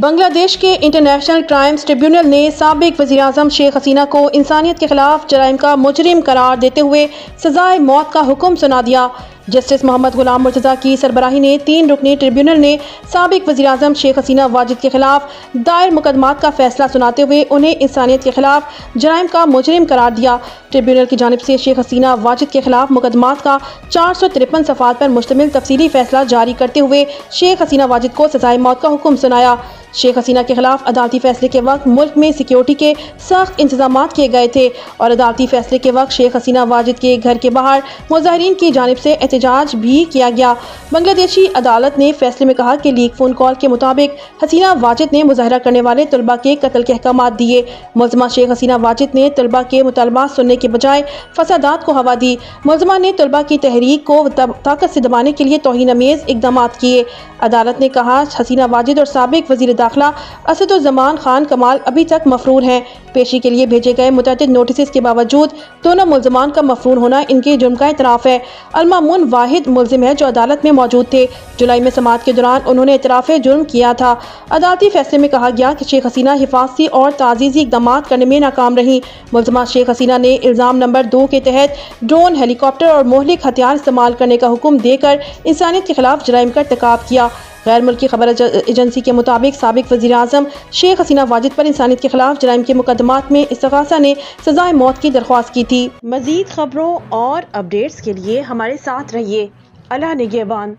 بنگلہ دیش کے international crimes tribunal نے سابق وزیر اعظم شیخ حسینہ کو انسانیت کے خلاف جرائم کا مجرم قرار دیتے ہوئے سزائے موت کا حکم سنا دیا۔ جسٹس محمد غلام مرتضیٰ کی سربراہی نے 3 رکنی ٹریبیونل نے سابق وزیر اعظم شیخ حسینہ واجد کے خلاف دائر مقدمات کا فیصلہ سناتے ہوئے انہیں انسانیت کے خلاف جرائم کا مجرم قرار دیا۔ ٹریبیونل کی جانب سے شیخ حسینہ واجد کے خلاف مقدمات کا 453 صفحات پر مشتمل تفصیلی فیصلہ جاری کرتے ہوئے شیخ حسینہ واجد کو سزائے موت کا حکم سنایا۔ شیخ حسینہ کے خلاف عدالتی فیصلے کے وقت ملک میں سیکیورٹی کے سخت انتظامات کیے گئے تھے اور عدالتی فیصلے کے وقت شیخ حسینہ واجد کے گھر کے باہر مظاہرین کی جانب سے احتجاج بھی کیا گیا۔ بنگلہ دیشی عدالت نے فیصلے میں کہا کہ لیک فون کال کے مطابق حسینہ واجد نے مظاہرہ کرنے والے طلباء کے قتل کے احکامات دیے۔ ملزمہ شیخ حسینہ واجد نے طلباء کے مطالبات سننے کے بجائے فسادات کو ہوا دی۔ ملزمہ نے طلباء کی تحریک کو طاقت سے دبانے کے لیے توہین آمیز اقدامات کیے۔ عدالت نے کہا حسینہ واجد اور سابق وزیر داخلہ اسدالزمان خان کمال ابھی تک مفرور ہیں۔ پیشی کے لیے بھیجے گئے متعدد نوٹسز کے باوجود دونوں ملزمان کا مفرور ہونا ان کے جرم کا اعتراف ہے۔ المامون واحد ملزم ہے جو عدالت میں موجود تھے۔ جولائی میں سماعت کے دوران انہوں نے اعتراف جرم کیا تھا۔ عدالتی فیصلے میں کہا گیا کہ شیخ حسینہ حفاظتی اور تعزیزی اقدامات کرنے میں ناکام رہیں۔ ملزمہ شیخ حسینہ نے الزام نمبر 2 کے تحت ڈرون، ہیلی کاپٹر اور مہلک ہتھیار استعمال کرنے کا حکم دے کر انسانیت کے خلاف جرائم کا ارتکاب کیا۔ غیر ملکی خبر ایجنسی کے مطابق سابق وزیر اعظم شیخ حسینہ واجد پر انسانیت کے خلاف جرائم کے مقدمات میں استغاثہ نے سزائے موت کی درخواست کی تھی۔ مزید خبروں اور اپڈیٹس کے لیے ہمارے ساتھ رہیے۔ اللہ نگہبان۔